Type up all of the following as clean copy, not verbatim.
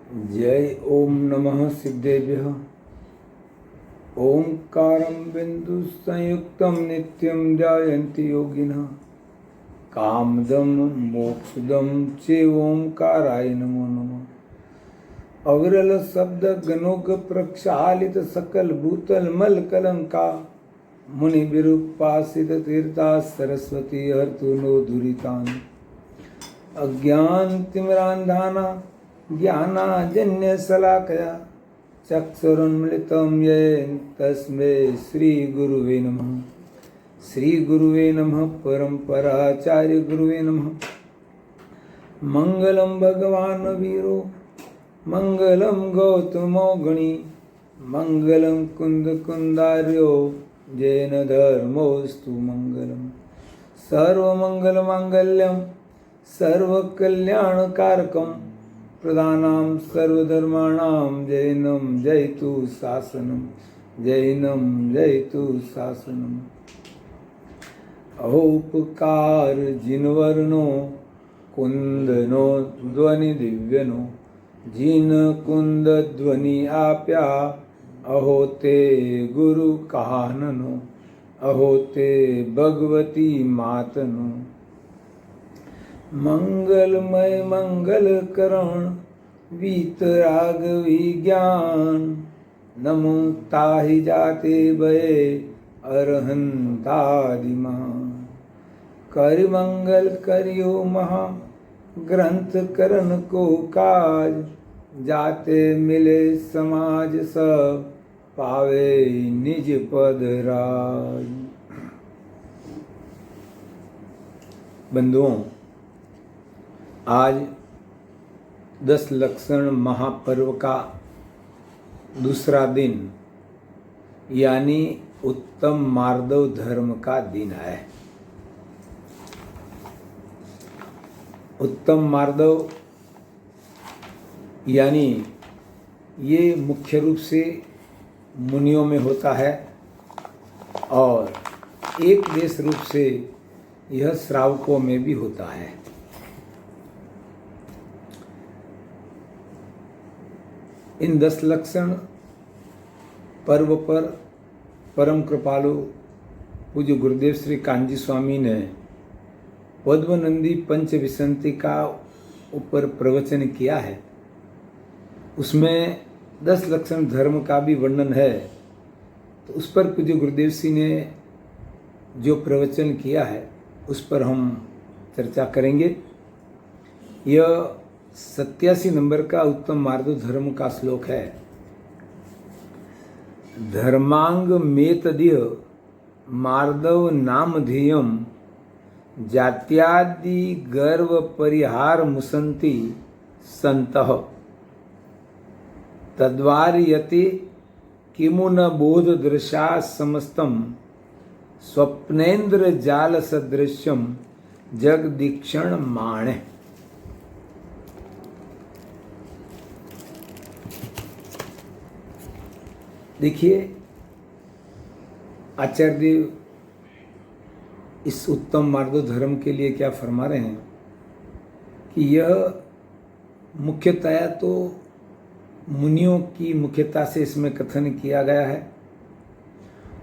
जय ओम नमः सिद्धेभ्यः। ओंकारं बिंदु संयुक्तं नित्यं ध्यायन्ति योगिनः। कामदं मोक्षदं च ओंकाराय नमो नमः। अविरल शब्द गणोग प्रक्षालित सकल भूतल मल कलंका। मुनि विरूपासित तीर्था सरस्वती हर्तु नो दुरितान। अज्ञान तिमिरांधाना ज्ञानाजन्य शलाकया चक्षुरुन्मिलितं येन तस्मै श्री गुरुवे नमः। श्री गुरुवे नमः। परम्पराचार्य गुरुवे नमः। मंगलम भगवान वीरो मंगलम गौतमो गणी मंगलम कुंद कुंदार्यो जैन धर्मोस्तु मंगलम। सर्वमंगल मांगल्यम सर्वकल्याणकारकम प्रधानां सर्वधर्माणां जैनम जयतु शासनम। जैनम जयतु शासनम। अहोपकार जिनवर्णो कुंदनो ध्वनि दिव्यनो जिन कुंद ध्वनि आप्या। अहो ते गुरु काननो अहो ते भगवती मातनो। मंगलमय मंगल करण वीतराग विज्ञान नमो ताहि जाते भये अरहंतादिमहान। कर मंगल करियो महा ग्रंथ करण को काज। जाते मिले समाज सब पावे निज पद राज। बंधुओं, आज 10 लक्षण महापर्व का दूसरा दिन यानी उत्तम मार्दव धर्म का दिन है। उत्तम मार्दव यानी ये मुख्य रूप से मुनियों में होता है और एक देश रूप से यह श्रावकों में भी होता है। इन 10 लक्षण पर्व पर परम पूज्य गुरुदेव श्री कांजी स्वामी ने पद्मनंदी पंचविंशति का ऊपर प्रवचन किया है। उसमें 10 लक्षण धर्म का भी वर्णन है। तो उस पर पूज्य गुरुदेव जी ने जो प्रवचन किया है उस पर हम चर्चा करेंगे। यह 87 नंबर का उत्तम मार्दव धर्म का श्लोक है। धर्मांग मेतदिह मार्दव नामधेयम जात्यादि गर्व परिहार मुसंति संतः तद्वार्यते किमु न बोध दृशा समस्तम स्वप्नेन्द्र जाल सदृश्यम जगदीक्षण माणे। देखिए, आचार्य देव इस उत्तम मार्दव धर्म के लिए क्या फरमा रहे हैं कि यह मुख्यतया तो मुनियों की मुख्यता से इसमें कथन किया गया है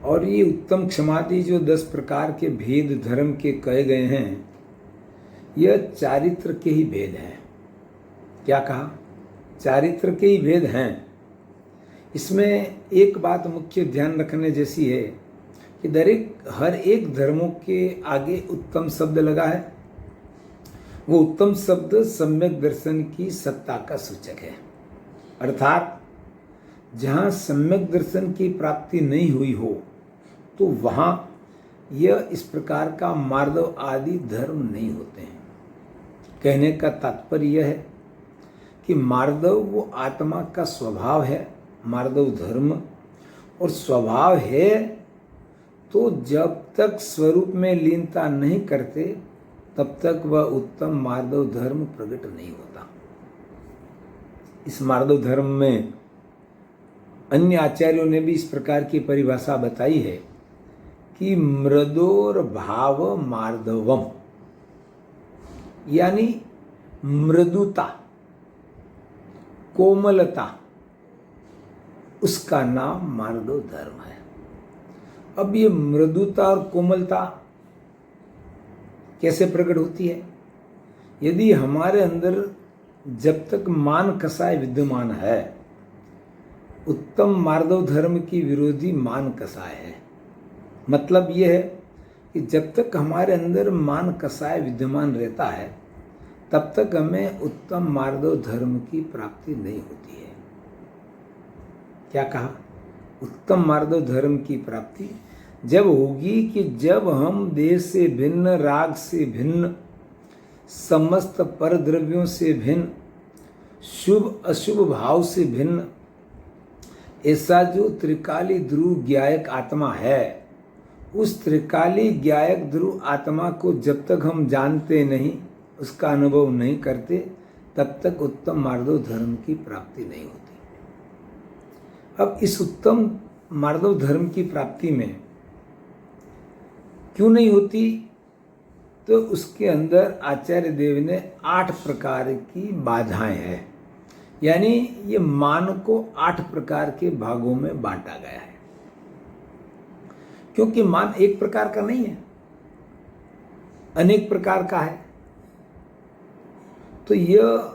और ये उत्तम क्षमादि जो 10 प्रकार के भेद धर्म के कहे गए हैं यह चारित्र के ही भेद हैं। क्या कहा? चारित्र के ही भेद हैं। इसमें एक बात मुख्य ध्यान रखने जैसी है कि हर एक धर्मों के आगे उत्तम शब्द लगा है। वो उत्तम शब्द सम्यक दर्शन की सत्ता का सूचक है। अर्थात जहाँ सम्यक दर्शन की प्राप्ति नहीं हुई हो तो वहाँ यह इस प्रकार का मार्दव आदि धर्म नहीं होते हैं। कहने का तात्पर्य यह है कि मार्दव वो आत्मा का स्वभाव है। मार्दव धर्म और स्वभाव है तो जब तक स्वरूप में लीनता नहीं करते तब तक वह उत्तम मार्दव धर्म प्रकट नहीं होता। इस मार्दव धर्म में अन्य आचार्यों ने भी इस प्रकार की परिभाषा बताई है कि मृदोर भाव मार्दवम यानी मृदुता कोमलता, उसका नाम मार्दव धर्म है। अब ये मृदुता और कोमलता कैसे प्रकट होती है? यदि हमारे अंदर जब तक मान कसाय विद्यमान है, उत्तम मार्दव धर्म की विरोधी मान कसाय है। मतलब यह है कि जब तक हमारे अंदर मान कसाय विद्यमान रहता है, तब तक हमें उत्तम मार्दव धर्म की प्राप्ति नहीं होती है। क्या कहा? उत्तम मार्दव धर्म की प्राप्ति जब होगी कि जब हम देह से भिन्न, राग से भिन्न, समस्त परद्रव्यों से भिन्न, शुभ अशुभ भाव से भिन्न, ऐसा जो त्रिकाली ध्रुव ज्ञायक आत्मा है, उस त्रिकाली ज्ञायक ध्रुव आत्मा को जब तक हम जानते नहीं, उसका अनुभव नहीं करते, तब तक उत्तम मार्दव धर्म की प्राप्ति नहीं होती। अब इस उत्तम मार्दव धर्म की प्राप्ति में क्यों नहीं होती? तो उसके अंदर आचार्य देव ने 8 प्रकार की बाधाएं हैं। यानी ये मान को 8 प्रकार के भागों में बांटा गया है, क्योंकि मान एक प्रकार का नहीं है, अनेक प्रकार का है। तो यह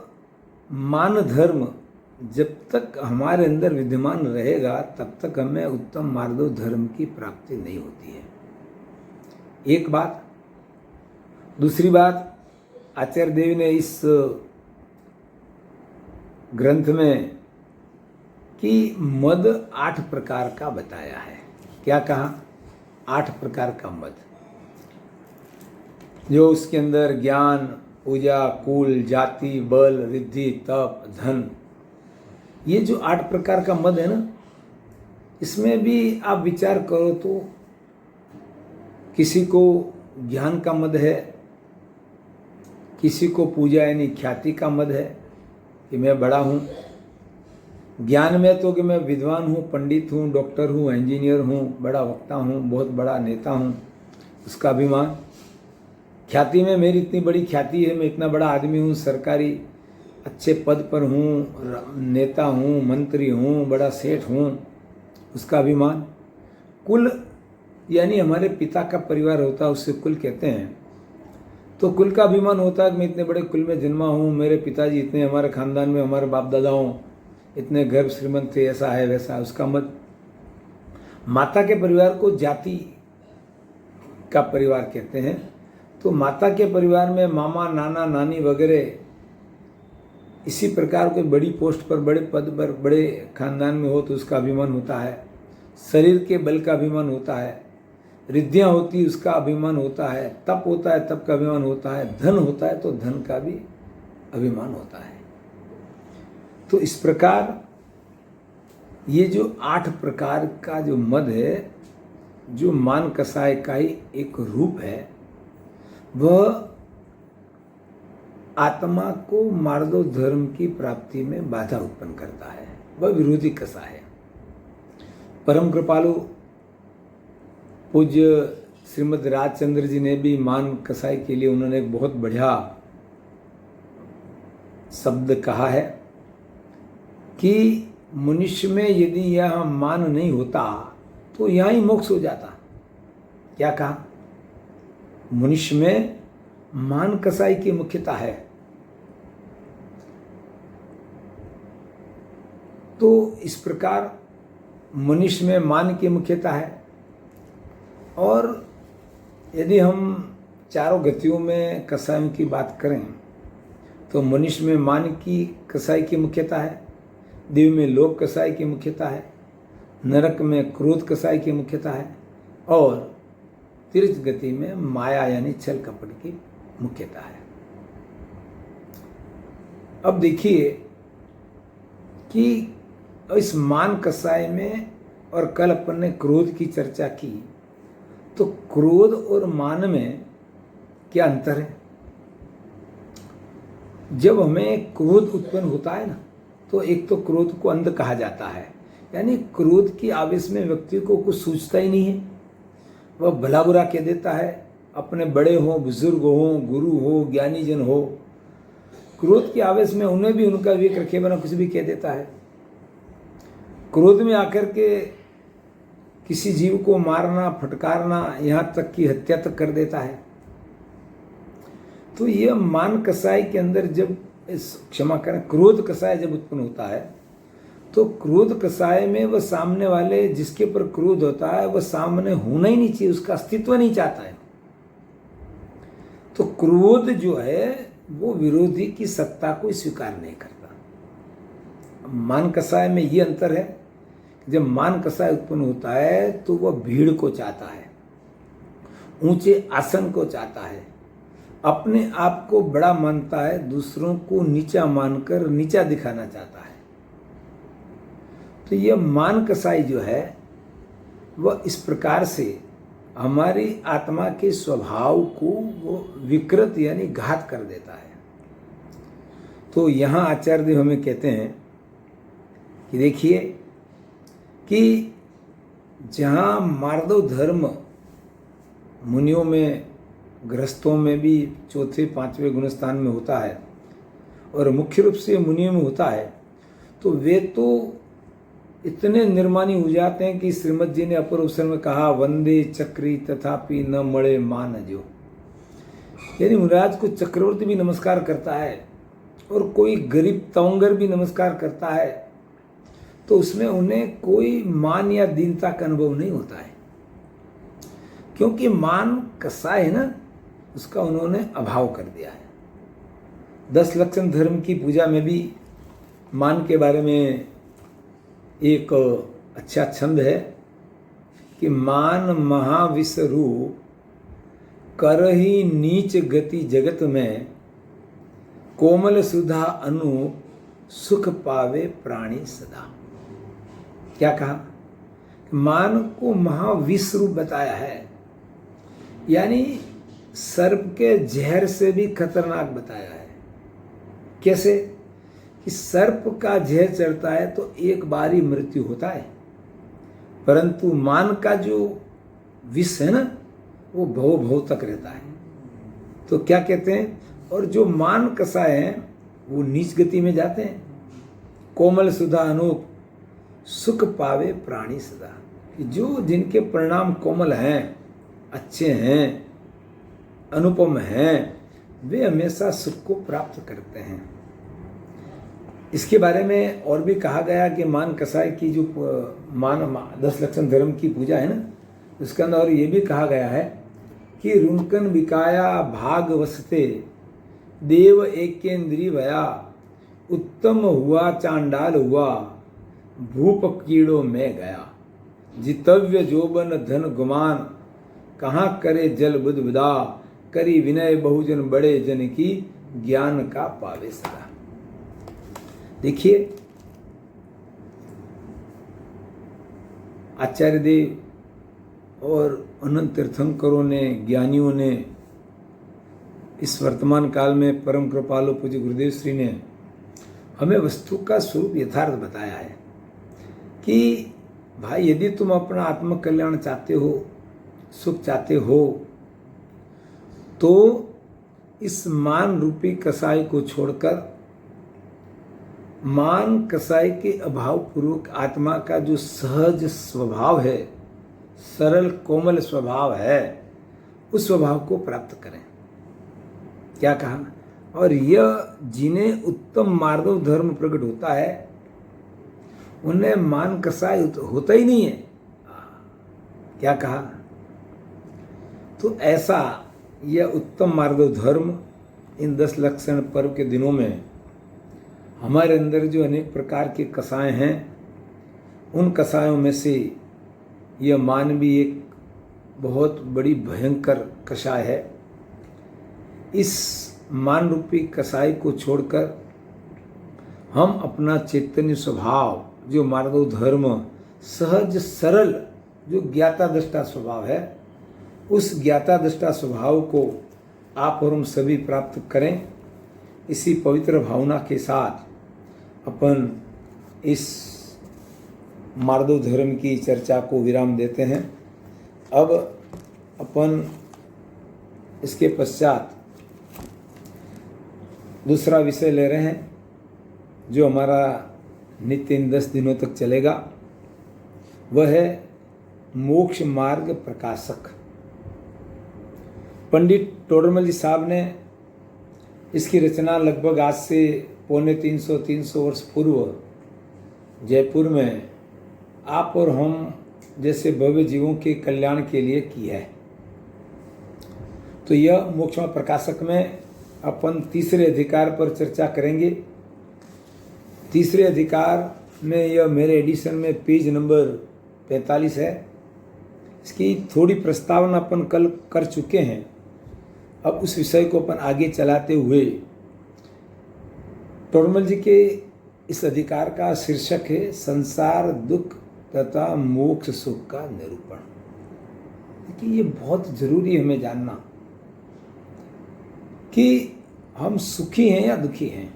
मान धर्म जब तक हमारे अंदर विद्यमान रहेगा, तब तक हमें उत्तम मार्दव धर्म की प्राप्ति नहीं होती है। एक बात। दूसरी बात, आचार्य देव ने इस ग्रंथ में कि मद 8 प्रकार का बताया है। क्या कहा? 8 प्रकार का मद, जो उसके अंदर ज्ञान, पूजा, कुल, जाति, बल, रिद्धि, तप, धन, ये जो 8 प्रकार का मद है ना, इसमें भी आप विचार करो तो किसी को ज्ञान का मद है, किसी को पूजा यानी ख्याति का मद है कि मैं बड़ा हूँ। ज्ञान में तो कि मैं विद्वान हूँ, पंडित हूँ, डॉक्टर हूँ, इंजीनियर हूँ, बड़ा वक्ता हूँ, बहुत बड़ा नेता हूँ, उसका अभिमान। ख्याति में मेरी इतनी बड़ी ख्याति है, मैं इतना बड़ा आदमी हूँ, सरकारी अच्छे पद पर हूँ, नेता हूँ, मंत्री हूँ, बड़ा सेठ हूँ, उसका अभिमान। कुल यानी हमारे पिता का परिवार होता है, उससे कुल कहते हैं। तो कुल का अभिमान होता है कि मैं इतने बड़े कुल में जन्मा हूँ, मेरे पिताजी इतने, हमारे खानदान में हमारे बाप दादाओं इतने गर्भ श्रीमंत थे, ऐसा है वैसा, उसका मत। माता के परिवार को जाति का परिवार कहते हैं। तो माता के परिवार में मामा, नाना, नानी वगैरह इसी प्रकार कोई बड़ी पोस्ट पर, बड़े पद पर, बड़े खानदान में हो तो उसका अभिमान होता है। शरीर के बल का अभिमान होता है, रिद्धियाँ होती उसका अभिमान होता है, तप होता है तप का अभिमान होता है, धन होता है तो धन का भी अभिमान होता है। तो इस प्रकार ये जो 8 प्रकार का जो मद है, जो मान कसाय का ही एक रूप है, वह आत्मा को मार्दव धर्म की प्राप्ति में बाधा उत्पन्न करता है। वह विरोधी कसाय है। परम कृपालु पूज्य श्रीमद् राजचंद्र जी ने भी मान कसाई के लिए उन्होंने एक बहुत बढ़िया शब्द कहा है कि मनुष्य में यदि यह मान नहीं होता तो यहाँ ही मोक्ष हो जाता। क्या कहा? मनुष्य में मान कसाई की मुख्यता है। तो इस प्रकार मनुष्य में मान की मुख्यता है। और यदि हम चारों गतियों में कसायों की बात करें तो मनुष्य में मान की कसाई की मुख्यता है, देव में लोभ कसाई की मुख्यता है, नरक में क्रोध कसाई की मुख्यता है, और तीर्थ गति में माया यानी छल कपट की मुख्यता है। अब देखिए कि इस मान कसाय में, और कल अपन ने क्रोध की चर्चा की, तो क्रोध और मान में क्या अंतर है? जब हमें क्रोध उत्पन्न होता है ना, तो एक तो क्रोध को अंध कहा जाता है, यानी क्रोध की आवेश में व्यक्ति को कुछ सूझता ही नहीं है, वह भला बुरा कह देता है, अपने बड़े हो, बुजुर्ग हो, गुरु हो, ज्ञानी जन हो, क्रोध के आवेश में उन्हें भी उनका विवेक रखे बिना कुछ भी कह देता है। क्रोध में आकर के किसी जीव को मारना, फटकारना, यहाँ तक कि हत्या तक कर देता है। तो यह मान कसाई के अंदर जब क्षमा करें, क्रोध कसाय जब उत्पन्न होता है तो क्रोध कसाय में वह सामने वाले जिसके पर क्रोध होता है वह सामने होना ही नहीं चाहिए, उसका अस्तित्व नहीं चाहता है। तो क्रोध जो है वो विरोधी की सत्ता को स्वीकार नहीं करता। मान कसाय में ये अंतर है, जब मान कसाय उत्पन्न होता है तो वह भीड़ को चाहता है, ऊंचे आसन को चाहता है, अपने आप को बड़ा मानता है, दूसरों को नीचा मानकर नीचा दिखाना चाहता है। तो यह मान कसाई जो है वह इस प्रकार से हमारी आत्मा के स्वभाव को वो विकृत यानी घात कर देता है। तो यहाँ आचार्य देव हमें कहते हैं कि देखिए कि जहाँ मार्दव धर्म मुनियों में, गृहस्थों में भी चौथे पांचवें गुणस्थान में होता है और मुख्य रूप से मुनियों में होता है, तो वे तो इतने निर्माणी हो जाते हैं कि श्रीमद जी ने अपर अवसर में कहा, वंदे चक्री तथापि न मड़े मान जो। यानी मुराज को चक्रवर्ती भी नमस्कार करता है और कोई गरीब तवंगर भी नमस्कार करता है, तो उसमें उन्हें कोई मान या दीनता का अनुभव नहीं होता है, क्योंकि मान कसाय है ना, उसका उन्होंने अभाव कर दिया है। 10 लक्षण धर्म की पूजा में भी मान के बारे में एक अच्छा छंद है कि मान महाविश्वरू करही नीच गति जगत में, कोमल सुधा अनु सुख पावे प्राणी सदा। क्या कहा? मान को महाविष रूप बताया है, यानी सर्प के जहर से भी खतरनाक बताया है। कैसे? कि सर्प का जहर चढ़ता है तो एक बार ही मृत्यु होता है, परंतु मान का जो विष है ना वो भव भव तक रहता है। तो क्या कहते हैं, और जो मान कसाय हैं वो नीच गति में जाते हैं। कोमल सुधा अनूप सुख पावे प्राणी सदा, कि जो जिनके परिणाम कोमल हैं, अच्छे हैं, अनुपम हैं, वे हमेशा सुख को प्राप्त करते हैं। इसके बारे में और भी कहा गया कि मान कसाय की जो मान 10 लक्षण धर्म की पूजा है ना, उसके अंदर और ये भी कहा गया है कि रुनकन विकाया भाग वसते, देव एकेंद्री भया, उत्तम हुआ चांडाल हुआ, भूप कीड़ों में गया, जितव्य जोबन धन गुमान, कहाँ करे जल बुध विदा, करी विनय बहुजन बड़े जन की, ज्ञान का पावे सदा। देखिए आचार्य देव और अनंत तीर्थंकरों ने, ज्ञानियों ने, इस वर्तमान काल में परम कृपालु पूज्य गुरुदेव श्री ने हमें वस्तु का स्वरूप यथार्थ बताया है कि भाई यदि तुम अपना आत्म कल्याण चाहते हो, सुख चाहते हो, तो इस मान रूपी कसाई को छोड़कर मान कसाई के अभाव पूर्वक आत्मा का जो सहज स्वभाव है, सरल कोमल स्वभाव है, उस स्वभाव को प्राप्त करें। क्या कहा? और यह जिन्हें उत्तम मार्गव धर्म प्रकट होता है उन्हें मान कसाई होता ही नहीं है। क्या कहा? तो ऐसा यह उत्तम मार्गव धर्म इन 10 लक्षण पर्व के दिनों में हमारे अंदर जो अनेक प्रकार के कसाय हैं, उन कसायों में से यह मान भी एक बहुत बड़ी भयंकर कसाय है। इस मान रूपी कसाई को छोड़कर हम अपना चैतन्य स्वभाव, जो मार्गव धर्म, सहज सरल जो ज्ञाता दृष्टा स्वभाव है, उस ज्ञाता दृष्टा स्वभाव को आप और हम सभी प्राप्त करें। इसी पवित्र भावना के साथ अपन इस मार्गव धर्म की चर्चा को विराम देते हैं। अब अपन इसके पश्चात दूसरा विषय ले रहे हैं जो हमारा नित्य इन 10 दिनों तक चलेगा, वह है मोक्ष मार्ग प्रकाशक। पंडित टोडरमल जी साहब ने इसकी रचना लगभग आज से 250-300 वर्ष पूर्व जयपुर में आप और हम जैसे भव्य जीवों के कल्याण के लिए की है। तो यह मोक्ष मार्ग प्रकाशक में अपन तीसरे अधिकार पर चर्चा करेंगे। तीसरे अधिकार में यह मेरे एडिशन में पेज नंबर 45 है। इसकी थोड़ी प्रस्तावना अपन कल कर चुके हैं। अब उस विषय को अपन आगे चलाते हुए टोडरमल जी के इस अधिकार का शीर्षक है संसार दुख तथा मोक्ष सुख का निरूपण। देखिए, ये बहुत जरूरी है हमें जानना कि हम सुखी हैं या दुखी हैं।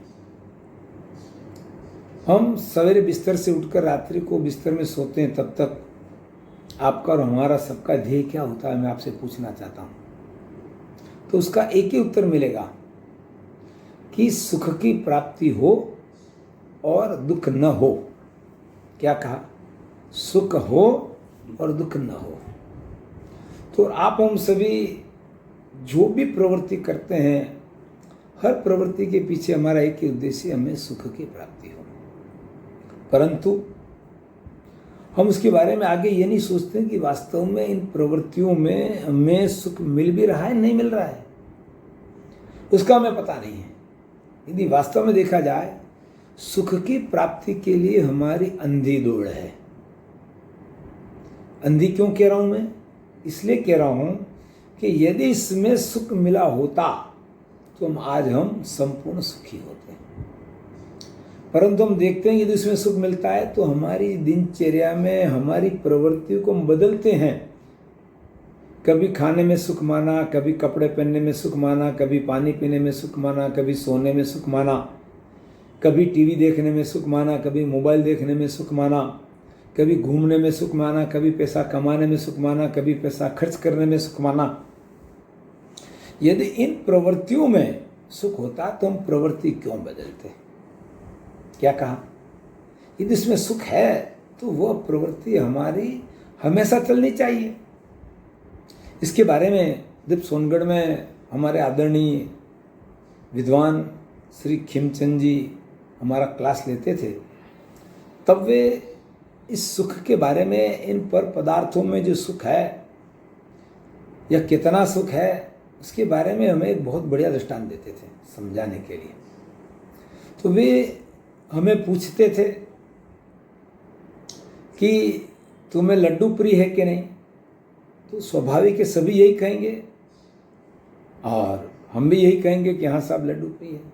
हम सवेरे बिस्तर से उठकर रात्रि को बिस्तर में सोते हैं, तब तक आपका और हमारा सबका ध्येय क्या होता है, मैं आपसे पूछना चाहता हूँ। तो उसका एक ही उत्तर मिलेगा कि सुख की प्राप्ति हो और दुख न हो। क्या कहा? सुख हो और दुख न हो। तो आप हम सभी जो भी प्रवृत्ति करते हैं, हर प्रवृत्ति के पीछे हमारा एक ही उद्देश्य, हमें सुख की प्राप्ति हो। परंतु हम उसके बारे में आगे ये नहीं सोचते कि वास्तव में इन प्रवृत्तियों में हमें सुख मिल भी रहा है, नहीं मिल रहा है, उसका हमें पता नहीं है। यदि वास्तव में देखा जाए, सुख की प्राप्ति के लिए हमारी अंधी दौड़ है। अंधी क्यों कह रहा हूं मैं? इसलिए कह रहा हूं कि यदि इसमें सुख मिला होता तो आज हम संपूर्ण सुखी होते हैं। परंतु हम देखते हैं यदि इसमें सुख मिलता है तो हमारी दिनचर्या में हमारी प्रवृत्तियों को हम बदलते हैं। कभी खाने में सुख माना, कभी कपड़े पहनने में सुख माना, कभी पानी पीने में सुख माना, कभी सोने में सुख माना, कभी टीवी देखने में सुख माना, कभी मोबाइल देखने में सुख माना, कभी घूमने में सुख माना, कभी पैसा कमाने में सुख माना, कभी पैसा खर्च करने में सुख माना। यदि इन प्रवृत्तियों में सुख होता तो हम प्रवृत्ति क्यों बदलते? क्या कहा? यदि इसमें सुख है तो वह प्रवृत्ति हमारी हमेशा चलनी चाहिए। इसके बारे में जब सोनगढ़ में हमारे आदरणीय विद्वान श्री खिमचंद जी हमारा क्लास लेते थे, तब वे इस सुख के बारे में, इन पर पदार्थों में जो सुख है या कितना सुख है, उसके बारे में हमें एक बहुत बढ़िया दृष्टांत देते थे समझाने के लिए। तो वे हमें पूछते थे कि तुम्हें लड्डू प्रिय है कि नहीं? तो स्वाभाविक है, सभी यही कहेंगे और हम भी यही कहेंगे कि हाँ साहब लड्डू प्रिय है।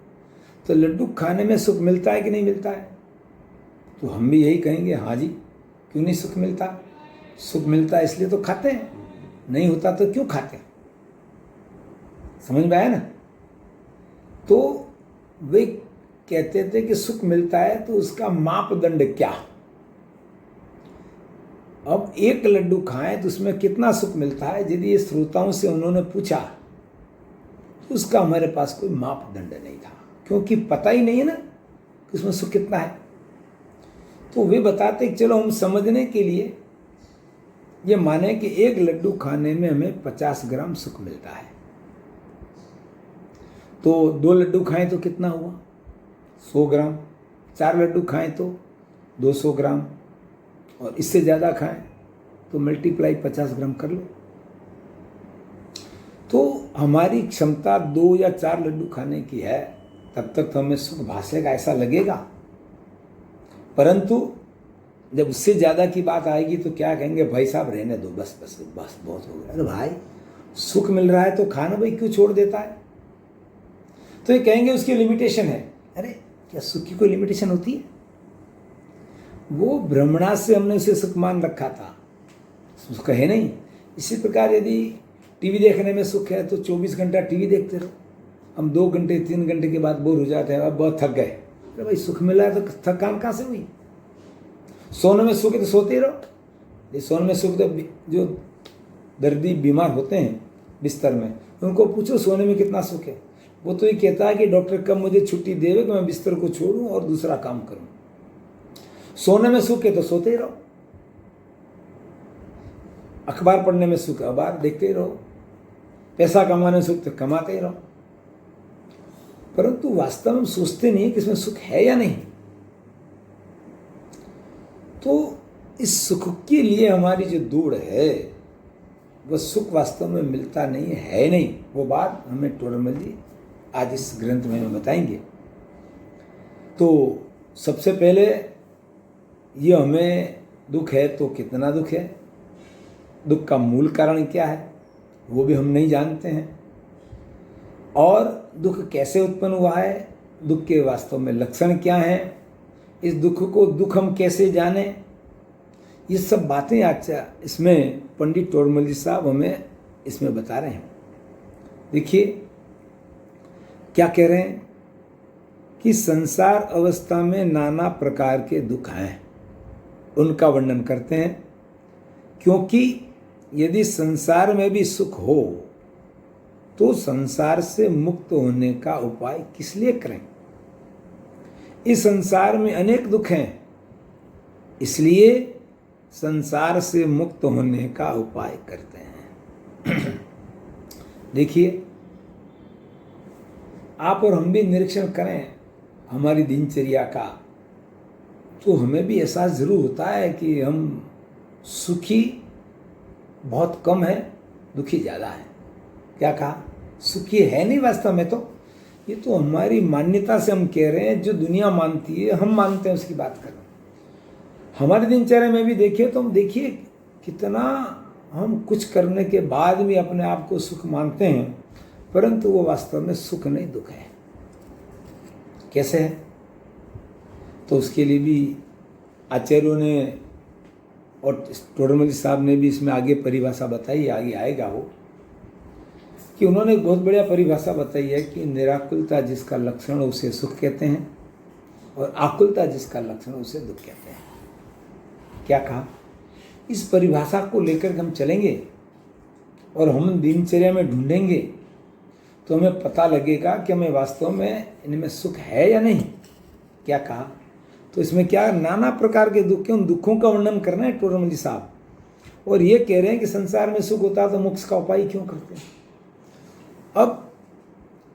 तो लड्डू खाने में सुख मिलता है कि नहीं मिलता है? तो हम भी यही कहेंगे हाँ जी, क्यों नहीं सुख मिलता? सुख मिलता है इसलिए तो खाते हैं, नहीं होता तो क्यों खाते हैं? समझ में आया ना? तो वे कहते थे कि सुख मिलता है तो उसका मापदंड क्या? अब एक लड्डू खाएं तो उसमें कितना सुख मिलता है, यदि ये श्रोताओं से उन्होंने पूछा तो उसका हमारे पास कोई मापदंड नहीं था, क्योंकि पता ही नहीं है ना कि उसमें सुख कितना है। तो वे बताते कि चलो हम समझने के लिए ये माने कि एक लड्डू खाने में हमें 50 ग्राम सुख मिलता है, तो 2 लड्डू खाएं तो कितना हुआ? 100 ग्राम। 4 लड्डू खाएं तो 200 ग्राम, और इससे ज़्यादा खाएं तो मल्टीप्लाई 50 ग्राम कर लो। तो हमारी क्षमता 2 या 4 लड्डू खाने की है, तब तक तो हमें सुख भासेगा, ऐसा लगेगा। परंतु जब उससे ज़्यादा की बात आएगी तो क्या कहेंगे? भाई साहब रहने दो, बस बस बस बहुत हो गया। अरे भाई, सुख मिल रहा है तो खाना भाई क्यों छोड़ देता है? तो ये कहेंगे उसकी लिमिटेशन है। अरे क्या सुख की कोई लिमिटेशन होती है? वो भ्रमणा से हमने उसे सुख मान रखा था, सुख है नहीं। इसी प्रकार यदि टीवी देखने में सुख है तो 24 घंटा टीवी देखते रहो। हम 2 घंटे 3 घंटे के बाद बोर हो जाते हैं, अब बहुत थक गए। अरे भाई सुख मिला है तो थकान कहाँ से हुई? सोने में सुख है तो सोते ही रहो। ये सोने में सुख तो जो दर्दी बीमार होते हैं बिस्तर में, उनको पूछो सोने में कितना सुख है। वो तो ये कहता है कि डॉक्टर कब मुझे छुट्टी देवे कि मैं बिस्तर को छोड़ूं और दूसरा काम करूं। सोने में सुख है तो सोते ही रहो, अखबार पढ़ने में सुख अखबार देखते ही रहो, पैसा कमाने में सुख तो कमाते ही रहो। परंतु वास्तव में सोचते नहीं है कि इसमें सुख है या नहीं। तो इस सुख के लिए हमारी जो दौड़ है वह सुख वास्तव में मिलता नहीं है नहीं। वो बात हमें टोडरमल जी आज इस ग्रंथ में हमें बताएंगे। तो सबसे पहले ये हमें दुख है तो कितना दुख है, दुख का मूल कारण क्या है वो भी हम नहीं जानते हैं, और दुख कैसे उत्पन्न हुआ है, दुख के वास्तव में लक्षण क्या हैं, इस दुख को दुख हम कैसे जाने, ये सब बातें आज इसमें पंडित टोडरमल जी साहब हमें इसमें बता रहे हैं। देखिए क्या कह रहे हैं कि संसार अवस्था में नाना प्रकार के दुख हैं, उनका वर्णन करते हैं। क्योंकि यदि संसार में भी सुख हो तो संसार से मुक्त होने का उपाय किस लिए करें। इस संसार में अनेक दुख हैं, इसलिए संसार से मुक्त होने का उपाय करते हैं। देखिए आप और हम भी निरीक्षण करें हमारी दिनचर्या का, तो हमें भी एहसास जरूर होता है कि हम सुखी बहुत कम है, दुखी ज़्यादा है। क्या कहा, सुखी है नहीं वास्तव में। तो ये तो हमारी मान्यता से हम कह रहे हैं, जो दुनिया मानती है हम मानते हैं उसकी बात कर रहे हैं। हमारे दिनचर्या में भी देखिए तो हम देखिए कितना हम कुछ करने के बाद भी अपने आप को सुख मानते हैं, परंतु वो वास्तव में सुख नहीं दुख है। कैसे है, तो उसके लिए भी आचार्यों ने और टोडरमल साहब ने भी इसमें आगे परिभाषा बताई, आगे आएगा वो, कि उन्होंने एक बहुत बढ़िया परिभाषा बताई है कि निराकुलता जिसका लक्षण उसे सुख कहते हैं और आकुलता जिसका लक्षण उसे दुख कहते हैं। क्या कहा, इस परिभाषा को लेकर हम चलेंगे और हम दिनचर्या में ढूंढेंगे तो हमें पता लगेगा कि हमें वास्तव में इनमें सुख है या नहीं। क्या कहा, तो इसमें क्या नाना प्रकार के दुख हैं, उन दुखों का वर्णन करना है टोडरमल जी साहब, और ये कह रहे हैं कि संसार में सुख होता तो मोक्ष का उपाय क्यों करते हैं। अब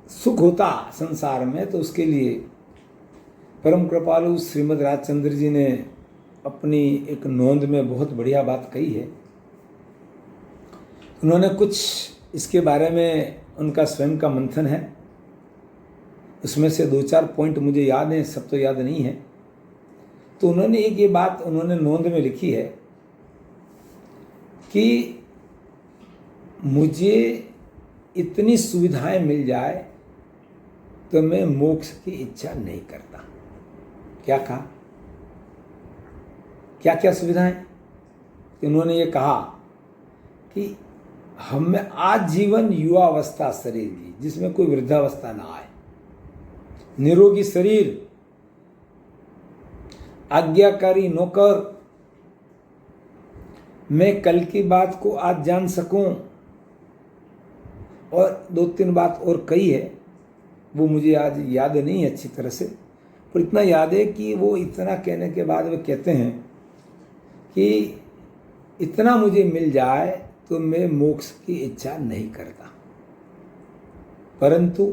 सुख होता संसार में तो उसके लिए परम कृपालु श्रीमद् राजचंद्र जी ने अपनी एक नोंद में बहुत बढ़िया बात कही है। उन्होंने कुछ इसके बारे में उनका स्वयं का मंथन है, उसमें से 2-4 पॉइंट मुझे याद हैं, सब तो याद नहीं है। तो उन्होंने एक ये बात उन्होंने नोंद में लिखी है कि मुझे इतनी सुविधाएं मिल जाए तो मैं मोक्ष की इच्छा नहीं करता। क्या कहा, क्या क्या सुविधाएं, उन्होंने ये कहा कि हमें आज जीवन युवा अवस्था शरीर की, जिसमें कोई वृद्धावस्था ना आए, निरोगी शरीर, आज्ञाकारी नौकर, मैं कल की बात को आज जान सकूं, और 2-3 बात और कही है, वो मुझे आज याद नहीं है अच्छी तरह से, पर इतना याद है कि वो इतना कहने के बाद वे कहते हैं कि इतना मुझे मिल जाए तो मैं मोक्ष की इच्छा नहीं करता। परंतु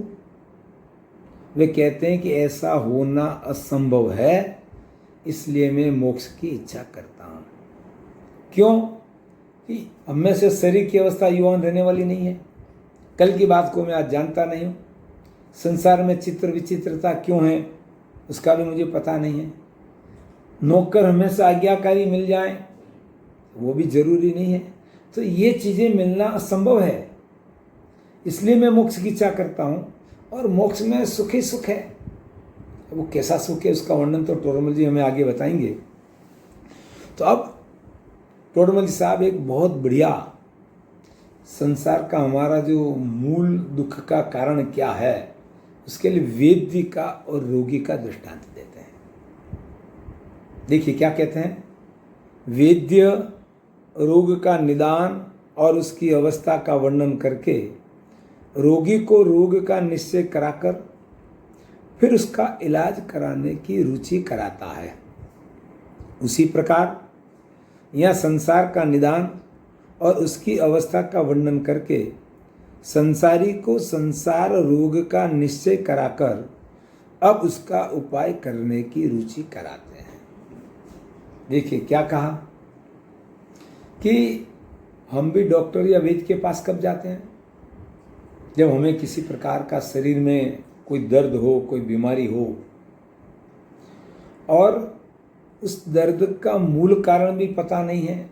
वे कहते हैं कि ऐसा होना असंभव है, इसलिए मैं मोक्ष की इच्छा करता हूँ। क्यों कि हम में से शरीर की अवस्था यौवन रहने वाली नहीं है, कल की बात को मैं आज जानता नहीं हूँ, संसार में चित्र विचित्रता क्यों है उसका भी मुझे पता नहीं है, नौकर हमेशा आज्ञाकारी मिल जाए वो भी जरूरी नहीं है। तो ये चीज़ें मिलना असंभव है, इसलिए मैं मोक्ष की इच्छा करता हूँ, और मोक्ष में सुख ही सुख है। वो कैसा सुख है उसका वर्णन तो टोडरमल जी हमें आगे बताएंगे। तो अब टोडरमल जी साहब एक बहुत बढ़िया संसार का हमारा जो मूल दुख का कारण क्या है उसके लिए वैद्य का और रोगी का दृष्टांत देते हैं। देखिए क्या कहते हैं, वैद्य रोग का निदान और उसकी अवस्था का वर्णन करके रोगी को रोग का निश्चय कराकर फिर उसका इलाज कराने की रुचि कराता है। उसी प्रकार यह संसार का निदान और उसकी अवस्था का वर्णन करके संसारी को संसार रोग का निश्चय कराकर अब उसका उपाय करने की रुचि कराते हैं। देखिए क्या कहा कि हम भी डॉक्टर या वैद्य के पास कब जाते हैं? जब हमें किसी प्रकार का शरीर में कोई दर्द हो, कोई बीमारी हो और उस दर्द का मूल कारण भी पता नहीं है,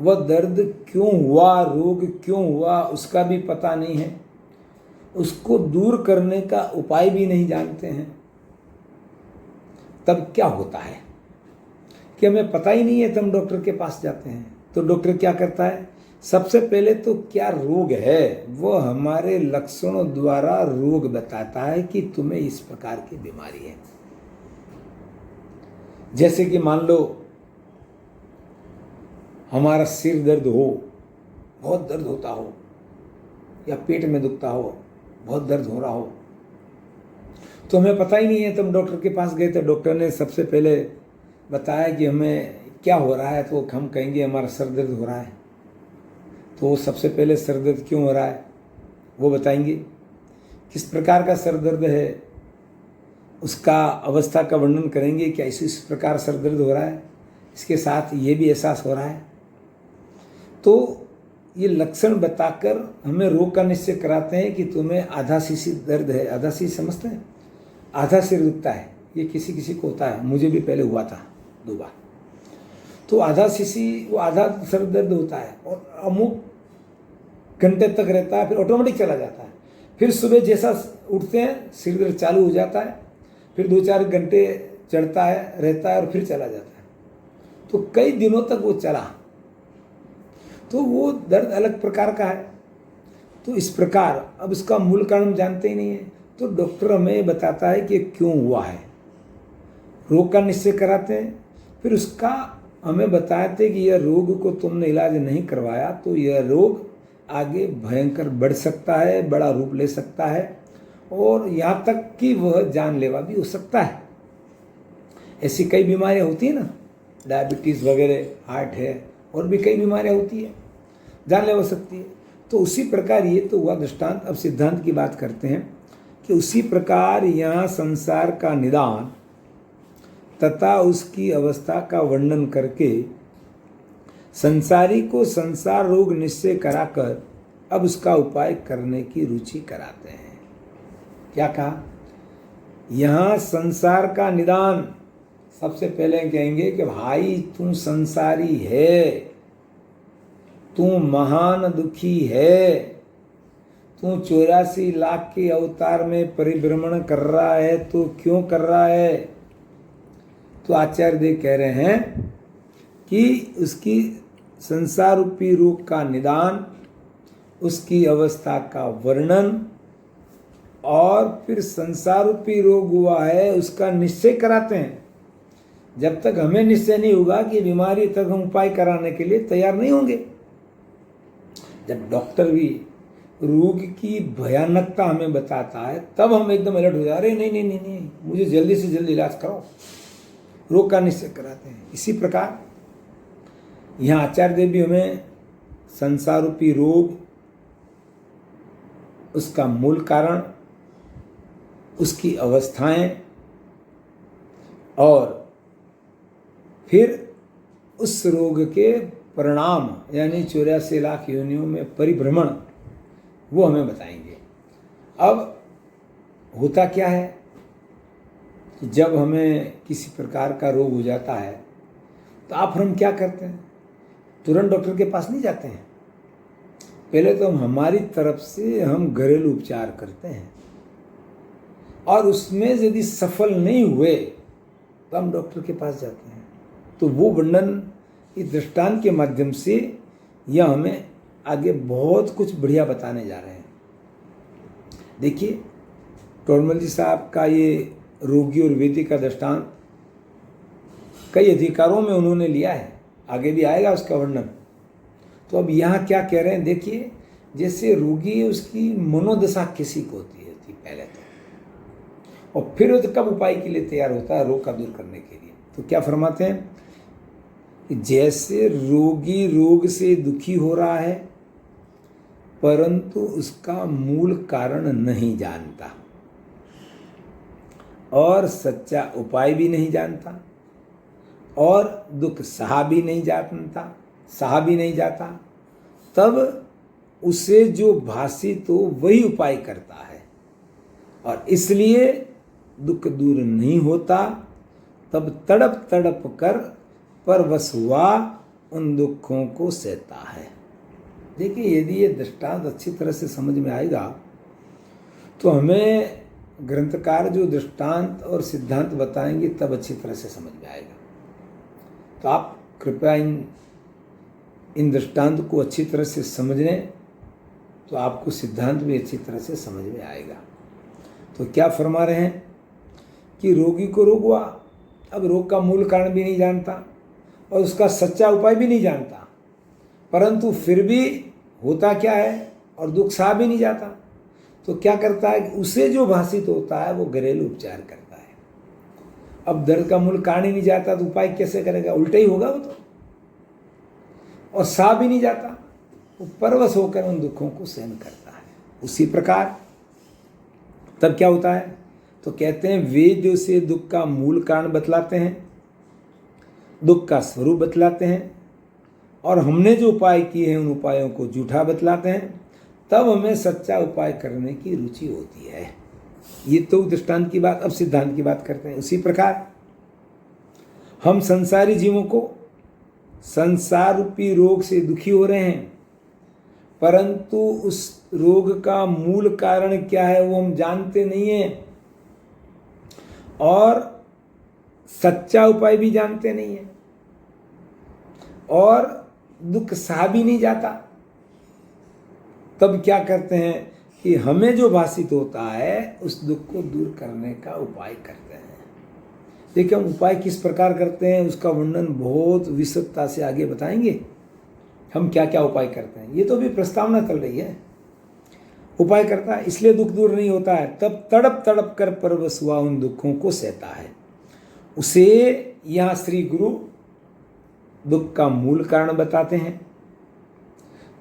वह दर्द क्यों हुआ, रोग क्यों हुआ उसका भी पता नहीं है, उसको दूर करने का उपाय भी नहीं जानते हैं, तब क्या होता है कि हमें पता ही नहीं है, तो हम डॉक्टर के पास जाते हैं। तो डॉक्टर क्या करता है? सबसे पहले तो क्या रोग है वह हमारे लक्षणों द्वारा रोग बताता है कि तुम्हें इस प्रकार की बीमारी है। जैसे कि मान लो हमारा सिर दर्द हो, बहुत दर्द होता हो, या पेट में दुखता हो, बहुत दर्द हो रहा हो, तो हमें पता ही नहीं है, तो हम डॉक्टर के पास गए तो डॉक्टर ने सबसे पहले बताया कि हमें क्या हो रहा है, तो हम कहेंगे हमारा सर दर्द हो रहा है। तो सबसे पहले सर दर्द क्यों हो रहा है वो बताएंगे, किस प्रकार का सर दर्द है, उसका अवस्था का वर्णन करेंगे, क्या इस प्रकार सर दर्द हो रहा है, इसके साथ ये भी एहसास हो रहा है। तो ये लक्षण बताकर हमें रोग का निश्चय कराते हैं कि तुम्हें आधा सीसी दर्द है। आधा सीसी समझते हैं? आधा सिर दुखता है, ये किसी किसी को होता है, मुझे भी पहले हुआ था 2 बार। तो आधा सीसी वो आधा सर दर्द होता है और अमुक घंटे तक रहता है, फिर ऑटोमेटिक चला जाता है। फिर सुबह जैसा उठते हैं सिर दर्द चालू हो जाता है, फिर 2-4 घंटे चढ़ता है, रहता है और फिर चला जाता है। तो कई दिनों तक वो चला, तो वो दर्द अलग प्रकार का है। तो इस प्रकार अब इसका मूल कारण जानते ही नहीं है, तो डॉक्टर हमें बताता है कि क्यों हुआ है, रोग का निश्चय कराते हैं, फिर उसका हमें बताते कि यह रोग को तुमने इलाज नहीं करवाया तो यह रोग आगे भयंकर बढ़ सकता है, बड़ा रूप ले सकता है और यहाँ तक कि वह जानलेवा भी हो सकता है। ऐसी कई बीमारियाँ होती हैं ना, डायबिटीज़ वगैरह, हार्ट है, और भी कई बीमारियाँ होती है, जानलेवा हो सकती है। तो उसी प्रकार ये तो हुआ दृष्टांत। अब सिद्धांत की बात करते हैं कि उसी प्रकार यहाँ संसार का निदान तथा उसकी अवस्था का वर्णन करके संसारी को संसार रोग निश्चय कराकर अब उसका उपाय करने की रुचि कराते हैं। क्या कहा? यहाँ संसार का निदान, सबसे पहले कहेंगे कि भाई तू संसारी है, तू महान दुखी है, तू 84 लाख के अवतार में परिभ्रमण कर रहा है, तो क्यों कर रहा है? तो आचार्य देव कह रहे हैं कि उसकी संसार रूपी रोग का निदान, उसकी अवस्था का वर्णन और फिर संसार रूपी रोग हुआ है उसका निश्चय कराते हैं। जब तक हमें निश्चय नहीं होगा कि बीमारी, तक हम उपाय कराने के लिए तैयार नहीं होंगे। जब डॉक्टर भी रोग की भयानकता हमें बताता है तब हम एकदम अलर्ट हो जा रहे हैं, नहीं नहीं नहीं नहीं, मुझे जल्दी से जल्दी इलाज कराओ, रोग का निश्चय कराते हैं। इसी प्रकार यहाँ आचार्य देव भी हमें संसार रूपी रोग, उसका मूल कारण, उसकी अवस्थाएं और फिर उस रोग के परिणाम यानी 84 लाख योनियों में परिभ्रमण, वो हमें बताएंगे। अब होता क्या है कि जब हमें किसी प्रकार का रोग हो जाता है तो आप हम क्या करते हैं? तुरंत डॉक्टर के पास नहीं जाते हैं। पहले तो हम हमारी तरफ से हम घरेलू उपचार करते हैं और उसमें यदि सफल नहीं हुए तो हम डॉक्टर के पास जाते हैं। तो वो वर्णन इस दृष्टांत के माध्यम से यह हमें आगे बहुत कुछ बढ़िया बताने जा रहे हैं। देखिए टोडरमल जी साहब का ये रोगी और वेदी का दृष्टांत कई अधिकारों में उन्होंने लिया है, आगे भी आएगा उसका वर्णन। तो अब यहाँ क्या कह रहे हैं देखिए, जैसे रोगी है उसकी मनोदशा किसी को होती है पहले तो, और फिर वो कब उपाय के लिए तैयार होता है रोग का दूर करने के लिए। तो क्या फरमाते हैं कि जैसे रोगी रोग से दुखी हो रहा है परंतु उसका मूल कारण नहीं जानता और सच्चा उपाय भी नहीं जानता और दुख सहा भी नहीं जाता, तब उसे जो भासी तो वही उपाय करता है और इसलिए दुख दूर नहीं होता, तब तड़प तड़प कर परवश हुआ उन दुखों को सहता है। देखिए, यदि ये दृष्टांत अच्छी तरह से समझ में आएगा तो हमें ग्रंथकार जो दृष्टांत और सिद्धांत बताएंगे तब अच्छी तरह से समझ में आएगा। तो आप कृपया इन दृष्टांत को अच्छी तरह से समझ लें तो आपको सिद्धांत भी अच्छी तरह से समझ में आएगा। तो क्या फरमा रहे हैं कि रोगी को रोग हुआ, अब रोग का मूल कारण भी नहीं जानता और उसका सच्चा उपाय भी नहीं जानता, परंतु फिर भी होता क्या है और दुख सहा भी नहीं जाता, तो क्या करता है कि उसे जो भाषित होता है वो घरेलू उपचार करता है। अब दर्द का मूल कारण ही नहीं जाता तो उपाय कैसे करेगा, उल्टा ही होगा वो तो, और सहा भी नहीं जाता, वो परवश होकर उन दुखों को सहन करता है। उसी प्रकार तब क्या होता है, तो कहते हैं वेद से दुख का मूल कारण बतलाते हैं, दुख का स्वरूप बतलाते हैं और हमने जो उपाय किए हैं उन उपायों को झूठा बतलाते हैं, तब हमें सच्चा उपाय करने की रुचि होती है। ये तो दृष्टांत की बात। अब सिद्धांत की बात करते हैं। उसी प्रकार हम संसारी जीवों को संसार रूपी रोग से दुखी हो रहे हैं, परंतु उस रोग का मूल कारण क्या है वो हम जानते नहीं हैं और सच्चा उपाय भी जानते नहीं हैं और दुख सहा भी नहीं जाता। तब क्या करते हैं कि हमें जो भाषित होता है उस दुख को दूर करने का उपाय करते हैं। देखिए, हम उपाय किस प्रकार करते हैं उसका वर्णन बहुत विस्तृतता से आगे बताएंगे। हम क्या क्या उपाय करते हैं ये तो भी प्रस्तावना चल रही है। उपाय करता है इसलिए दुख दूर नहीं होता है, तब तड़प तड़प कर परवश हुआ उन दुखों को सहता है। उसे यहाँ श्री गुरु दुख का मूल कारण बताते हैं,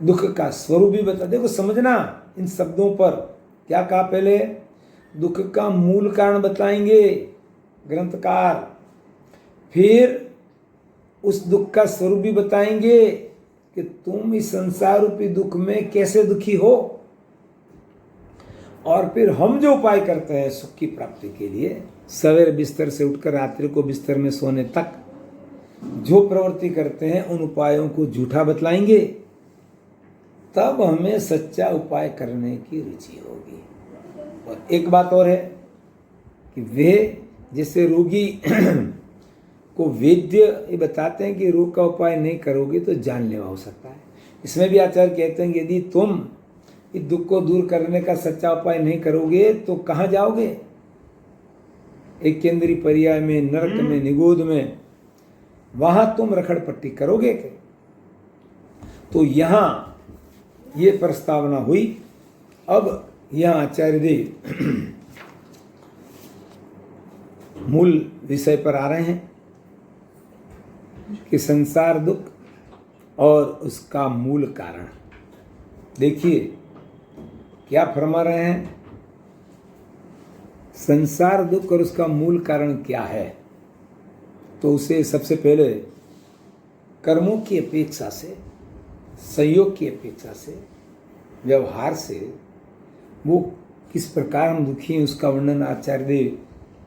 दुख का स्वरूप भी बता। देखो समझना इन शब्दों पर, क्या कहा पहले, दुख का मूल कारण बताएंगे ग्रंथकार, फिर उस दुख का स्वरूप भी बताएंगे कि तुम इस संसार रूपी दुख में कैसे दुखी हो, और फिर हम जो उपाय करते हैं सुख की प्राप्ति के लिए, सवेरे बिस्तर से उठकर रात्रि को बिस्तर में सोने तक जो प्रवृत्ति करते हैं उन उपायों को झूठा बतलाएंगे, तब हमें सच्चा उपाय करने की रुचि होगी। और एक बात और है कि वे जैसे रोगी को वैद्य ये बताते हैं कि रोग का उपाय नहीं करोगे तो जानलेवा हो सकता है। इसमें भी आचार्य कहते हैं कि यदि तुम इस दुख को दूर करने का सच्चा उपाय नहीं करोगे तो कहाँ जाओगे, एक केंद्रीय पर्याय में, नरक में, निगोद में, वहां तुम रखड़पट्टी करोगे क्या? तो यहां ये प्रस्तावना हुई। अब यहां आचार्य देव मूल विषय पर आ रहे हैं कि संसार दुख और उसका मूल कारण। देखिए क्या फरमा रहे हैं, संसार दुख और उसका मूल कारण क्या है। तो उसे सबसे पहले कर्मों की अपेक्षा से, संयोग की अपेक्षा से, व्यवहार से वो किस प्रकार हम दुखी हैं उसका वर्णन आचार्य देव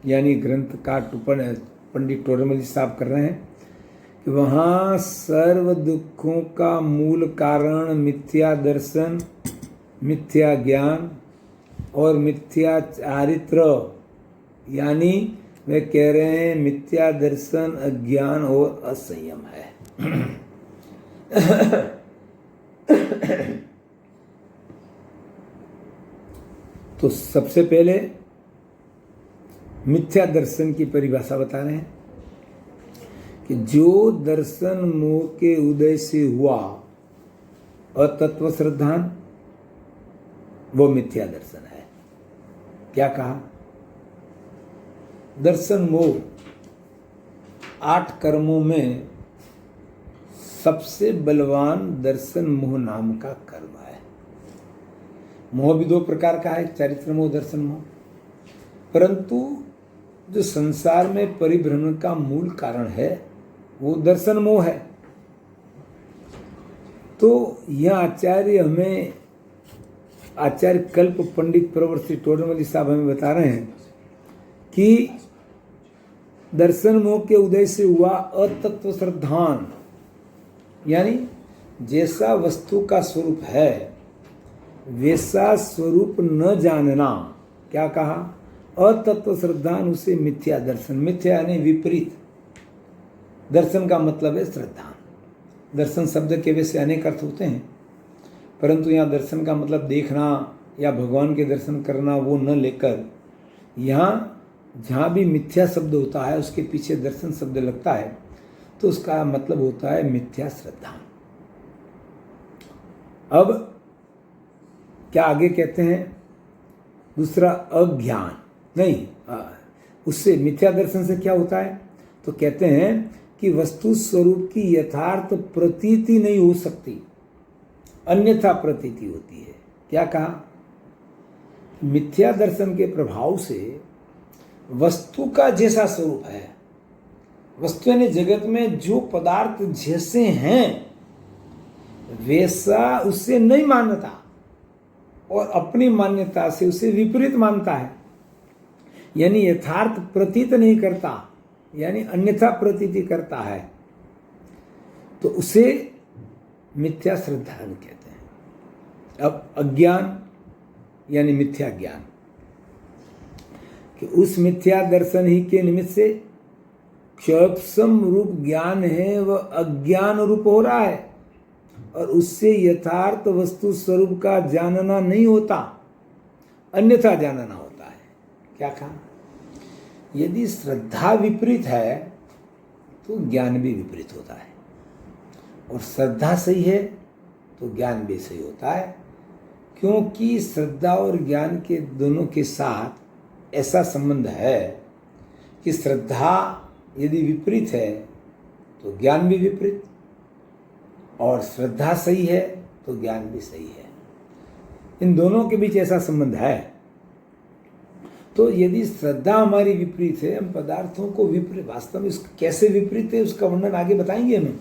यानी ग्रंथकार पंडित टोडरमल साहब कर रहे हैं कि वहाँ सर्व दुखों का मूल कारण मिथ्या दर्शन, मिथ्या ज्ञान और मिथ्या चारित्र, यानी वे कह रहे हैं मिथ्या दर्शन, अज्ञान और असंयम है। तो सबसे पहले मिथ्या दर्शन की परिभाषा बता रहे हैं कि जो दर्शन मोह के उदय से हुआ अतत्व श्रद्धान वो मिथ्या दर्शन है। क्या कहा? दर्शन मोह 8 कर्मों में सबसे बलवान दर्शन मोह नाम का कर्म है। मोह भी 2 प्रकार का है, चारित्र मोह, दर्शन मोह। परंतु जो संसार में परिभ्रमण का मूल कारण है वो दर्शन मोह है। तो यह आचार्य कल्प पंडित प्रवर श्री टोडरमल साहब हमें बता रहे हैं कि दर्शन मोह के उदय से हुआ अतत्व श्रद्धान, यानी जैसा वस्तु का स्वरूप है वैसा स्वरूप न जानना। क्या कहा? अतत्व श्रद्धान, उसे मिथ्या दर्शन। मिथ्या यानी विपरीत। दर्शन का मतलब है श्रद्धान। दर्शन शब्द के वैसे अनेक अर्थ होते हैं, परंतु यहाँ दर्शन का मतलब देखना या भगवान के दर्शन करना वो न लेकर, यहाँ जहाँ भी मिथ्या शब्द होता है उसके पीछे दर्शन शब्द लगता है तो उसका मतलब होता है मिथ्या श्रद्धा। अब क्या आगे कहते हैं? दूसरा अज्ञान नहीं, उससे मिथ्या दर्शन से क्या होता है? तो कहते हैं कि वस्तु स्वरूप की यथार्थ प्रतीति नहीं हो सकती, अन्यथा प्रतीति होती है। क्या कहा? मिथ्या दर्शन के प्रभाव से वस्तु का जैसा स्वरूप है, वस्तु यानी जगत में जो पदार्थ जैसे हैं वैसा उससे नहीं मानता और अपनी मान्यता से उसे विपरीत मानता है, यानी यथार्थ प्रतीत नहीं करता, यानी अन्यथा प्रतीति करता है, तो उसे मिथ्या श्रद्धा कहते हैं। अब अज्ञान यानी मिथ्या ज्ञान, कि उस मिथ्या दर्शन ही के निमित्त से क्षोभसम रूप ज्ञान है वह अज्ञान रूप हो रहा है और उससे यथार्थ वस्तु स्वरूप का जानना नहीं होता, अन्यथा जानना होता है। क्या कहा? यदि श्रद्धा विपरीत है तो ज्ञान भी विपरीत होता है, और श्रद्धा सही है तो ज्ञान भी सही होता है, क्योंकि श्रद्धा और ज्ञान के दोनों के साथ ऐसा संबंध है कि श्रद्धा यदि विपरीत है तो ज्ञान भी विपरीत, और श्रद्धा सही है तो ज्ञान भी सही है। इन दोनों के बीच ऐसा संबंध है। तो यदि श्रद्धा हमारी विपरीत है, हम पदार्थों को विपरीत, वास्तव में कैसे विपरीत है उसका वर्णन आगे बताएंगे हम,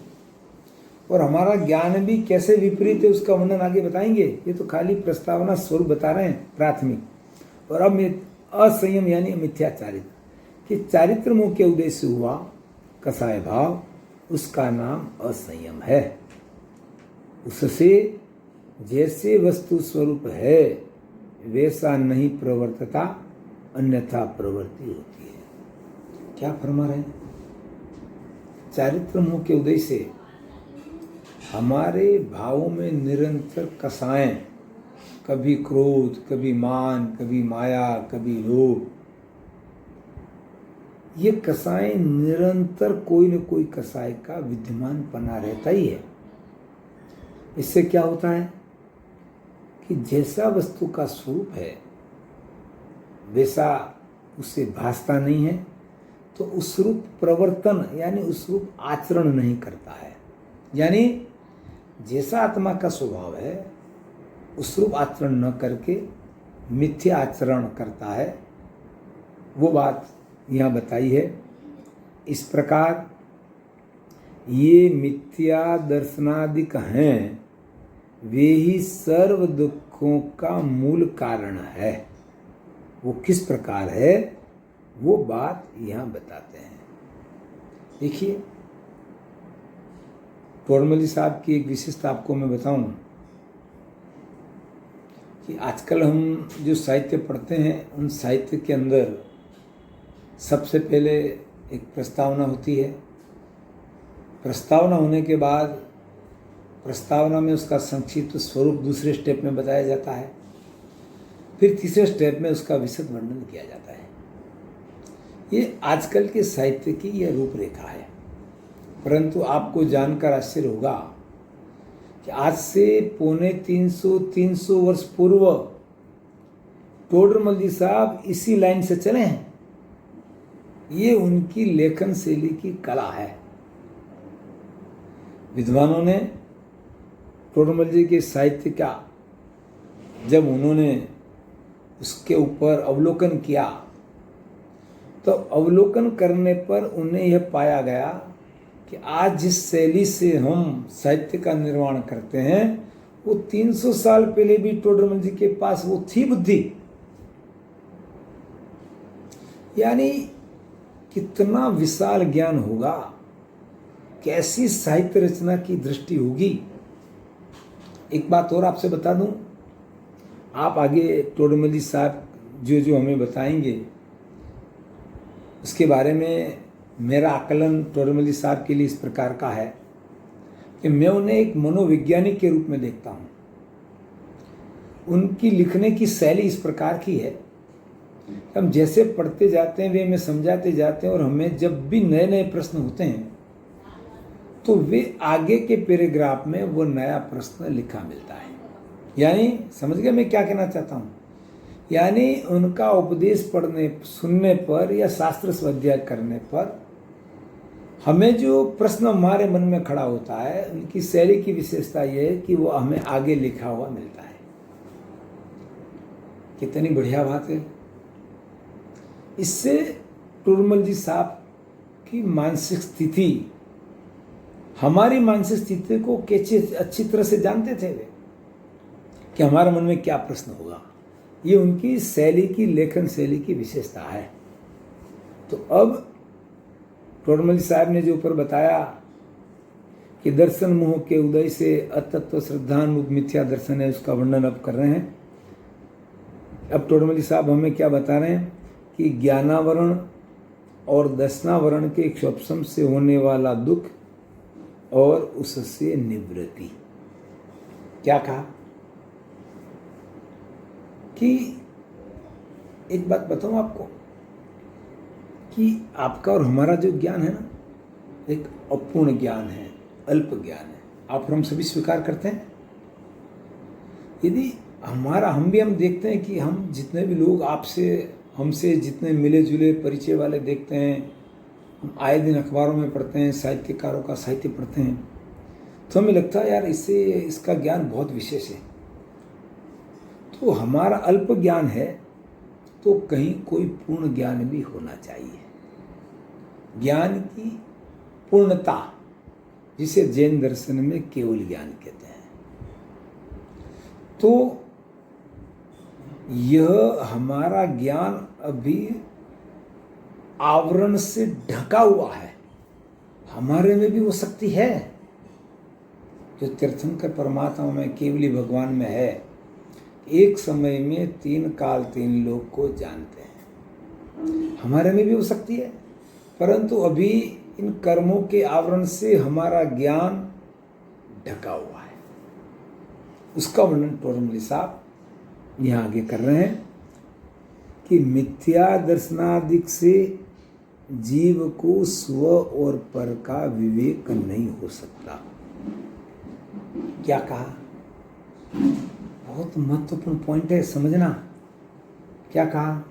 और हमारा ज्ञान भी कैसे विपरीत है उसका वर्णन आगे बताएंगे। ये तो खाली प्रस्तावना स्वरूप बता रहे हैं प्राथमिक। और अब असंयम यानी मिथ्याचारित्र, कि चारित्र मोह के उदय से हुआ कसाय भाव, उसका नाम असंयम है। उससे जैसे वस्तु स्वरूप है वैसा नहीं प्रवर्तता, अन्यथा प्रवृत्ति होती है। क्या फरमा रहे हैं? चारित्र मोह के उदय से हमारे भावों में निरंतर कसाएं, कभी क्रोध, कभी मान, कभी माया, कभी लोभ, ये कसाएं निरंतर कोई न कोई कसाय का विद्यमान पना रहता ही है। इससे क्या होता है कि जैसा वस्तु का स्वरूप है वैसा उससे भासता नहीं है, तो उस रूप प्रवर्तन यानी उस रूप आचरण नहीं करता है। यानी जैसा आत्मा का स्वभाव है उस रूप आचरण न करके मिथ्या आचरण करता है। वो बात यहाँ बताई है। इस प्रकार ये मिथ्या दर्शनादिक हैं, वे ही सर्व दुखों का मूल कारण है। वो किस प्रकार है वो बात यहाँ बताते हैं। देखिए, टोडरमल साहब की एक विशेषता आपको मैं बताऊं कि आजकल हम जो साहित्य पढ़ते हैं उन साहित्य के अंदर सबसे पहले एक प्रस्तावना होती है। प्रस्तावना होने के बाद प्रस्तावना में उसका संक्षिप्त स्वरूप दूसरे स्टेप में बताया जाता है, फिर तीसरे स्टेप में उसका विशद वर्णन किया जाता है। ये आजकल के साहित्य की यह रूपरेखा है। परंतु आपको जानकर आश्चर्य होगा कि आज से 250-300 वर्ष पूर्व टोडरमल जी साहब इसी लाइन से चले हैं। ये उनकी लेखन शैली की कला है। विद्वानों ने टोडरमल जी के साहित्य का जब उन्होंने उसके ऊपर अवलोकन किया तो अवलोकन करने पर उन्हें यह पाया गया कि आज जिस शैली से हम साहित्य का निर्माण करते हैं वो 300 साल पहले भी टोडरमल जी के पास वो थी बुद्धि। यानी कितना विशाल ज्ञान होगा, कैसी साहित्य रचना की दृष्टि होगी। एक बात और आपसे बता दूं, आप आगे टोडरमल जी साहब जो जो हमें बताएंगे उसके बारे में मेरा आकलन टोडरमल जी साहब के लिए इस प्रकार का है कि मैं उन्हें एक मनोवैज्ञानिक के रूप में देखता हूँ। उनकी लिखने की शैली इस प्रकार की है, हम जैसे पढ़ते जाते हैं वे हमें समझाते जाते हैं और हमें जब भी नए नए प्रश्न होते हैं तो वे आगे के पैराग्राफ में वो नया प्रश्न लिखा मिलता है। यानी समझ गए मैं क्या कहना चाहता हूँ? यानी उनका उपदेश पढ़ने सुनने पर या शास्त्र स्वाध्याय करने पर हमें जो प्रश्न हमारे मन में खड़ा होता है, उनकी शैली की विशेषता यह है कि वो हमें आगे लिखा हुआ मिलता है। कितनी बढ़िया बात है। इससे टोडरमल जी साहब की मानसिक स्थिति, हमारी मानसिक स्थिति को कैसे अच्छी तरह से जानते थे वे कि हमारे मन में क्या प्रश्न होगा। ये उनकी शैली की, लेखन शैली की विशेषता है। तो अब टोडरमल जी साहब ने जो ऊपर बताया कि दर्शन मोह के उदय से अतत्व श्रद्धानुरूप मिथ्या दर्शन है, उसका वर्णन अब कर रहे हैं। अब टोडरमल जी साहब हमें क्या बता रहे हैं कि ज्ञानावरण और दर्शनावरण के क्षोभम से होने वाला दुख और उससे निवृत्ति। क्या कहा कि एक बात बताऊं आपको कि आपका और हमारा जो ज्ञान है ना, एक अपूर्ण ज्ञान है, अल्प ज्ञान है। आप और हम सभी स्वीकार करते हैं। यदि हम देखते हैं कि हम जितने भी लोग आपसे हमसे जितने मिले जुले परिचय वाले देखते हैं, हम आए दिन अखबारों में पढ़ते हैं, साहित्यकारों का साहित्य पढ़ते हैं, तो हमें लगता है यार इसका ज्ञान बहुत विशेष है। तो हमारा अल्प ज्ञान है तो कहीं कोई पूर्ण ज्ञान भी होना चाहिए। ज्ञान की पूर्णता, जिसे जैन दर्शन में केवल ज्ञान कहते हैं। तो यह हमारा ज्ञान अभी आवरण से ढका हुआ है। हमारे में भी वो शक्ति है जो तीर्थंकर परमात्मा में, केवली भगवान में है। एक समय में 3 काल 3 लोक को जानते हैं। हमारे में भी हो सकती है, परंतु अभी इन कर्मों के आवरण से हमारा ज्ञान ढका हुआ है। उसका वर्णन टोडरमल साहब यहाँ आगे कर रहे हैं कि मिथ्या दर्शनादिक से जीव को स्व और पर का विवेक नहीं हो सकता। क्या कहा? बहुत महत्वपूर्ण पॉइंट है, समझना। क्या कहा?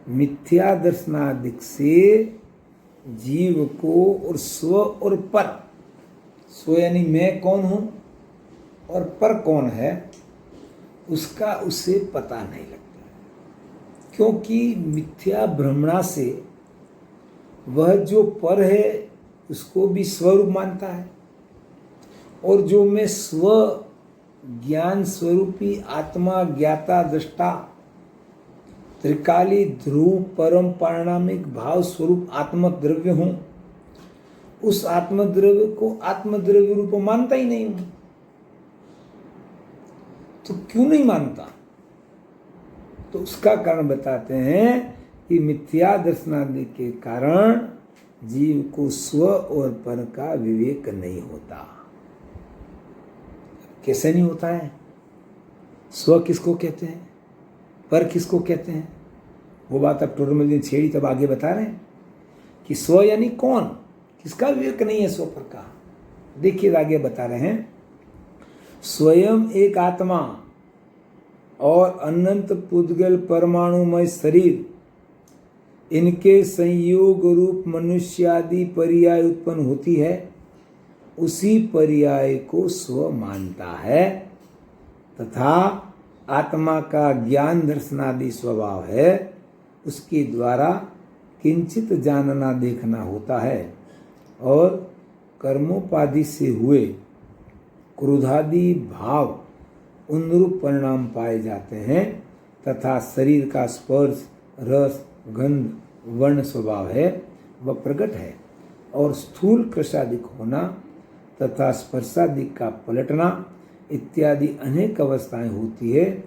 मिथ्या दर्शनादिक से जीव को और स्व और पर, स्व यानी मैं कौन हूं और पर कौन है, उसका उसे पता नहीं लगता, क्योंकि मिथ्या भ्रमणा से वह जो पर है उसको भी स्वरूप मानता है, और जो मैं स्व ज्ञान स्वरूपी आत्मा, ज्ञाता, दृष्टा, त्रिकाली ध्रुव परम पारिणामिक भाव स्वरूप आत्मद्रव्य हूं, उस आत्मद्रव्य को आत्मद्रव्य रूप मानता ही नहीं हूं। तो क्यों नहीं मानता? तो उसका कारण बताते हैं कि मिथ्या दर्शनादि के कारण जीव को स्व और पर का विवेक नहीं होता। कैसे नहीं होता है? स्व किसको कहते हैं, पर किसको कहते हैं? वो बात अब टोडरमल जी छेड़ी, तब आगे बता रहे हैं कि स्व यानी कौन, किसका विवेक नहीं है स्व पर का। देखिए आगे बता रहे हैं, स्वयं एक आत्मा और अनंत पुद्गल परमाणुमय शरीर, इनके संयोग रूप मनुष्यादि पर्याय उत्पन्न होती है, उसी पर्याय को स्व मानता है तथा आत्मा का ज्ञान दर्शनादि स्वभाव है, उसके द्वारा किंचित जानना देखना होता है और कर्मोपाधि से हुए क्रोधादि भाव उनरूप परिणाम पाए जाते हैं तथा शरीर का स्पर्श, रस, गंध, वर्ण स्वभाव है वह प्रकट है और स्थूल कृशादिक होना तथा स्पर्शादिक का पलटना इत्यादि अनेक अवस्थाएं होती है।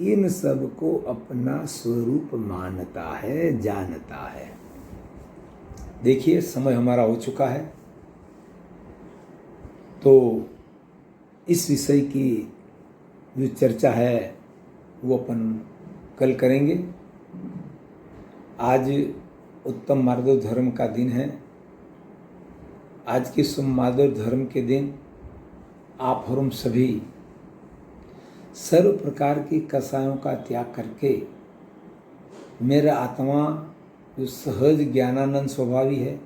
इन सब को अपना स्वरूप मानता है, जानता है। देखिए समय हमारा हो चुका है, तो इस विषय की जो चर्चा है वो अपन कल करेंगे। आज उत्तम मार्गो धर्म का दिन है। आज के शुभ मार्गो धर्म के दिन आप और हम सभी सर्व प्रकार की कसायों का त्याग करके मेरा आत्मा जो सहज ज्ञानानंद स्वभावी है,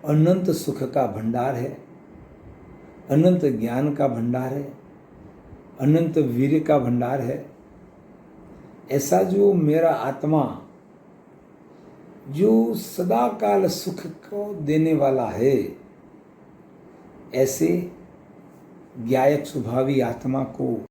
अनंत सुख का भंडार है, अनंत ज्ञान का भंडार है, अनंत वीर्य का भंडार है, ऐसा जो मेरा आत्मा जो सदा काल सुख को देने वाला है, ऐसे ज्ञायक स्वभावी आत्मा को